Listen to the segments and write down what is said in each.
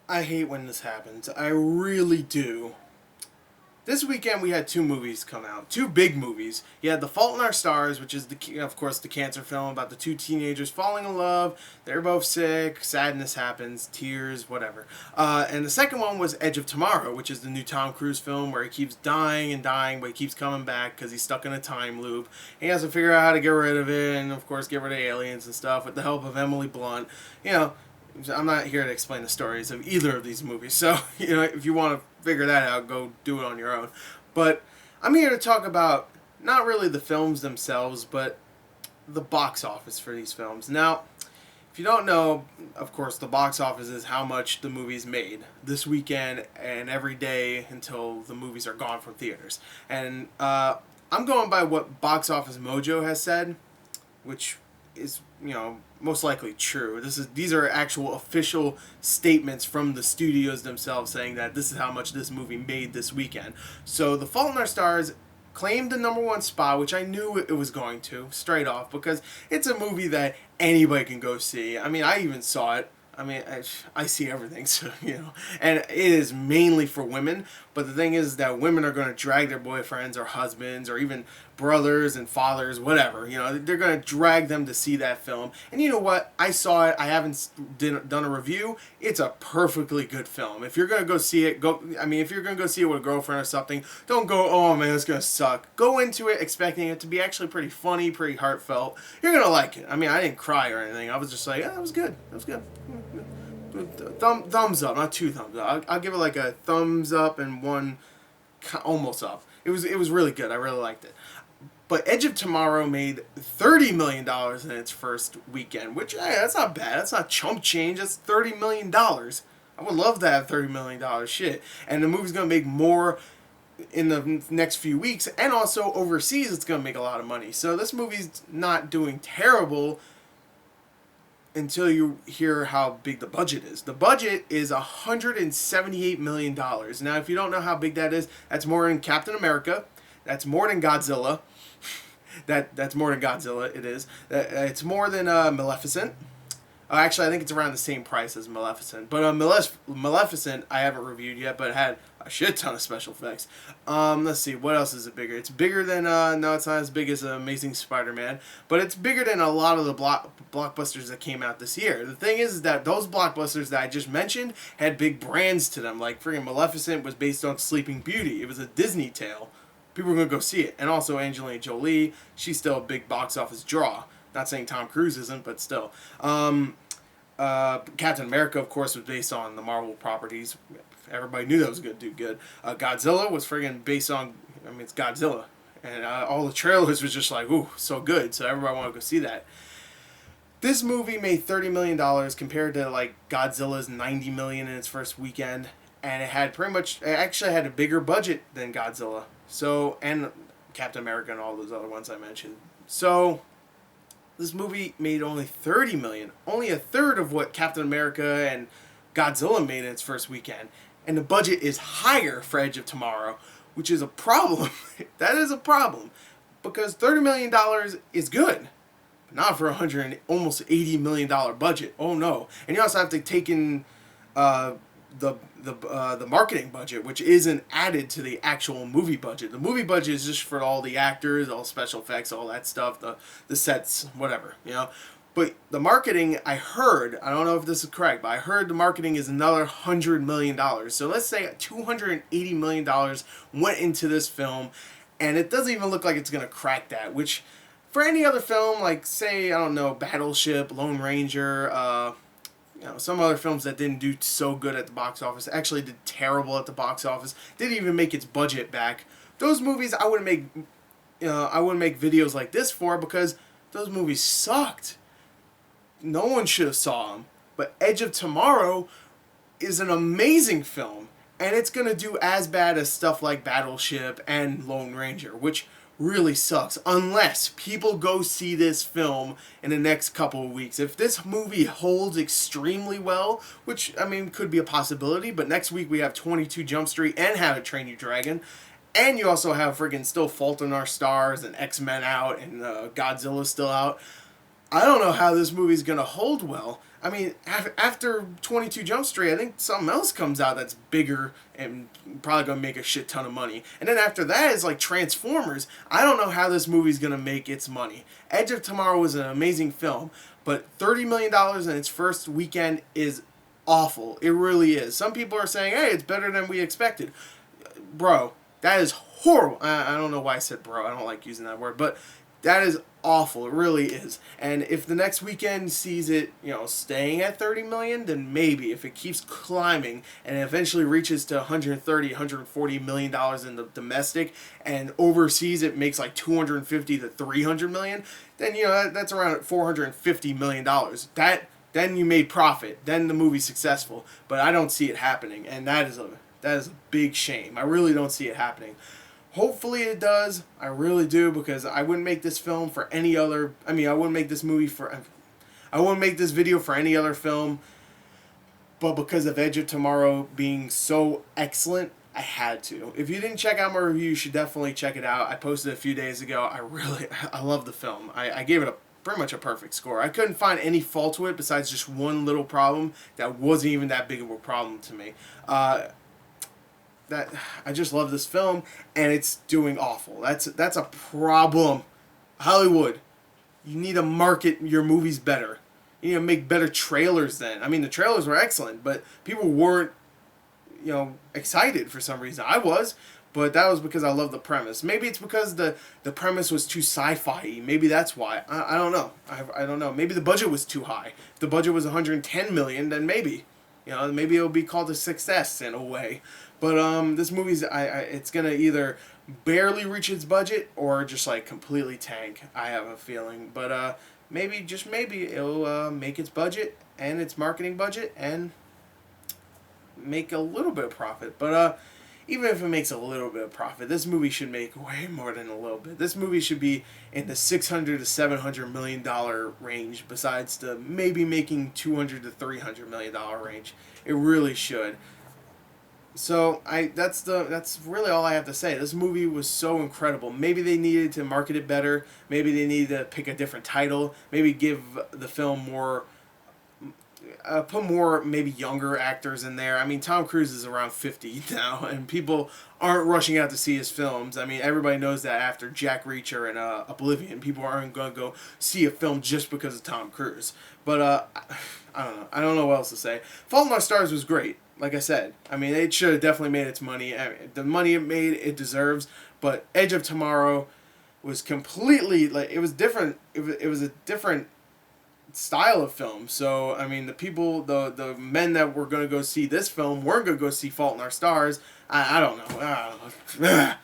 I hate when this happens. I really do. This weekend we had two movies come out, two big movies. You had The Fault in Our Stars, which is of course the cancer film about the two teenagers falling in love. They're both sick, sadness happens, tears, whatever. And the second one was Edge of Tomorrow, which is the new Tom Cruise film where he keeps dying and dying, but he keeps coming back because he's stuck in a time loop. He has to figure out how to get rid of it, and of course get rid of aliens and stuff with the help of Emily Blunt. You know, I'm not here to explain the stories of either of these movies, so if you want to figure that out, go do it on your own. But I'm here to talk about not really the films themselves, but the box office for these films. Now, if you don't know, of course, the box office is how much the movies made this weekend and every day until the movies are gone from theaters. And I'm going by what Box Office Mojo has said, which is most likely true. These are actual official statements from the studios themselves saying that this is how much this movie made this weekend. So The Fault in Our Stars claimed the number one spot, which I knew it was going to straight off because it's a movie that anybody can go see. I mean, I even saw it. I mean, I see everything, so, and it is mainly for women, but the thing is that women are going to drag their boyfriends or husbands or even brothers and fathers, whatever, they're going to drag them to see that film. And you know what? I saw it. I haven't done a review. It's a perfectly good film. If you're going to go see it, if you're going to go see it with a girlfriend or something, don't go, oh man, it's going to suck. Go into it expecting it to be actually pretty funny, pretty heartfelt. You're going to like it. I mean, I didn't cry or anything. I was just like, yeah, it was good. It was good. Thumbs up, not two thumbs up. I'll give it like a thumbs up and one almost up. It was really good. I really liked it. But Edge of Tomorrow made $30 million in its first weekend, which, that's not bad. That's not chump change. That's $30 million. I would love to have $30 million shit. And the movie's going to make more in the next few weeks. And also overseas, it's going to make a lot of money. So this movie's not doing terrible until you hear how big the budget is. The budget is $178 million. Now, if you don't know how big that is, that's more than Captain America. That's more than Godzilla. That's more than Godzilla, it is. It's more than Maleficent. Actually, I think it's around the same price as Maleficent. But Maleficent, I haven't reviewed yet, but it had a shit ton of special effects. Let's see, what else is it bigger? It's bigger than, no, it's not as big as Amazing Spider-Man, but it's bigger than a lot of the blockbusters that came out this year. The thing is that those blockbusters that I just mentioned had big brands to them. Like, freaking Maleficent was based on Sleeping Beauty. It was a Disney tale. People are going to go see it. And also Angelina Jolie, she's still a big box office draw. Not saying Tom Cruise isn't, but still. Captain America, of course, was based on the Marvel properties. Everybody knew that was going to do good. Godzilla was friggin' based on, it's Godzilla. And all the trailers was just like, ooh, so good. So everybody wanted to go see that. This movie made $30 million compared to, like, Godzilla's $90 million in its first weekend. And it actually had a bigger budget than Godzilla. So, and Captain America and all those other ones I mentioned. So, this movie made only $30 million. Only a third of what Captain America and Godzilla made in its first weekend. And the budget is higher for Edge of Tomorrow, which is a problem. That is a problem. Because $30 million is good. But not for almost $80 million budget. Oh no. And you also have to take in the marketing budget, which isn't added to the actual movie budget. The movie budget is just for all the actors, all special effects, all that stuff, the sets, whatever, But the marketing, I don't know if this is correct, but I heard the marketing is another $100 million. So let's say $280 million went into this film, and it doesn't even look like it's going to crack that, which for any other film, like, say, I don't know, Battleship, Lone Ranger, some other films that didn't do so good at the box office, actually did terrible at the box office, didn't even make its budget back. Those movies I wouldn't make videos like this for because those movies sucked. No one should have saw them. But Edge of Tomorrow is an amazing film, and it's going to do as bad as stuff like Battleship and Lone Ranger, which really sucks unless people go see this film in the next couple of weeks. If this movie holds extremely well, which, could be a possibility, but next week we have 22 Jump Street and How to Train Your Dragon, and you also have friggin' still Fault in Our Stars and X-Men out and Godzilla still out. I don't know how this movie's going to hold well. I mean, after 22 Jump Street, I think something else comes out that's bigger and probably going to make a shit ton of money. And then after that is like Transformers. I don't know how this movie's going to make its money. Edge of Tomorrow was an amazing film, but $30 million in its first weekend is awful. It really is. Some people are saying, hey, it's better than we expected. Bro, that is horrible. I don't know why I said bro. I don't like using that word, but that is awful. It really is. And if the next weekend sees it, staying at 30 million, then maybe if it keeps climbing and it eventually reaches to 130, 140 million dollars in the domestic, and overseas it makes like 250 to 300 million, then that's around 450 million dollars. Then you made profit. Then the movie's successful. But I don't see it happening, and that is a big shame. I really don't see it happening. Hopefully it does. I really do, because I wouldn't make this film for any other. I wouldn't make this movie for. I wouldn't make this video for any other film. But because of Edge of Tomorrow being so excellent, I had to. If you didn't check out my review, you should definitely check it out. I posted it a few days ago. I love the film. I gave it pretty much a perfect score. I couldn't find any fault to it besides just one little problem that wasn't even that big of a problem to me. That I just love this film, and it's doing awful. That's a problem. Hollywood, you need to market your movies better. You need to make better trailers then. The trailers were excellent, but people weren't, excited for some reason. I was, but that was because I love the premise. Maybe it's because the premise was too sci-fi. Maybe that's why. I don't know. I don't know. Maybe the budget was too high. If the budget was 110 million, then maybe. Maybe it'll be called a success in a way. But this movie's it's gonna either barely reach its budget or just like completely tank. I have a feeling, but maybe just maybe it'll make its budget and its marketing budget and make a little bit of profit. But even if it makes a little bit of profit, this movie should make way more than a little bit. This movie should be in the $600 to $700 million range, besides the maybe making $200 to $300 million range. It really should. So that's really all I have to say. This movie was so incredible. Maybe they needed to market it better. Maybe they needed to pick a different title. Maybe give the film more. Put more maybe younger actors in there. Tom Cruise is around 50 now, and people aren't rushing out to see his films. Everybody knows that after Jack Reacher and Oblivion, people aren't going to go see a film just because of Tom Cruise. But I don't know. I don't know what else to say. Fault in Our Stars was great. Like I said, it should have definitely made its money. The money it made, it deserves. But Edge of Tomorrow was completely it was different. It was a different style of film. So the people, the men that were going to go see this film weren't going to go see Fault in Our Stars. I don't know.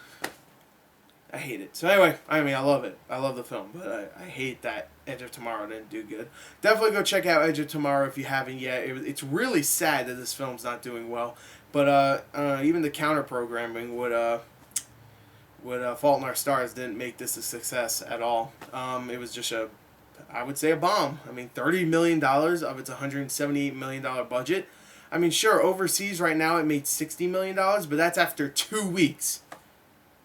I hate it. So anyway, I love it. I love the film, but I hate that Edge of Tomorrow didn't do good. Definitely go check out Edge of Tomorrow if you haven't yet. It's really sad that this film's not doing well. But even the counter programming would Fault in Our Stars didn't make this a success at all. It was just I would say a bomb. $30 million of its $178 million budget. Sure, overseas right now it made $60 million, but that's after 2 weeks.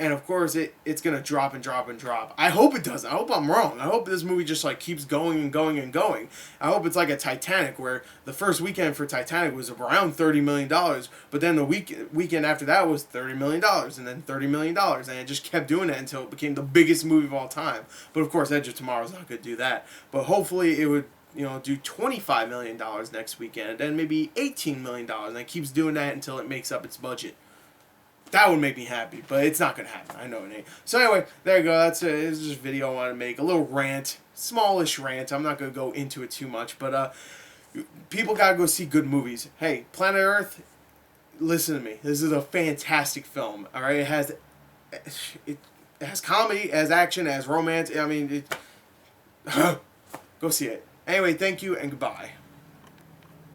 And of course, it's going to drop and drop and drop. I hope it doesn't. I hope I'm wrong. I hope this movie just keeps going and going and going. I hope it's like a Titanic, where the first weekend for Titanic was around $30 million, but then the weekend after that was $30 million, and then $30 million, and it just kept doing it until it became the biggest movie of all time. But of course, Edge of Tomorrow's not going to do that. But hopefully it would do $25 million next weekend, and then maybe $18 million, and it keeps doing that until it makes up its budget. That would make me happy, but it's not going to happen. I know it ain't. So anyway, there you go. That's it. This is just a video I wanted to make. A little rant. Smallish rant. I'm not going to go into it too much, but people got to go see good movies. Hey, Planet Earth, listen to me. This is a fantastic film, all right? It has comedy, it has action, it has romance. Go see it. Anyway, thank you and goodbye.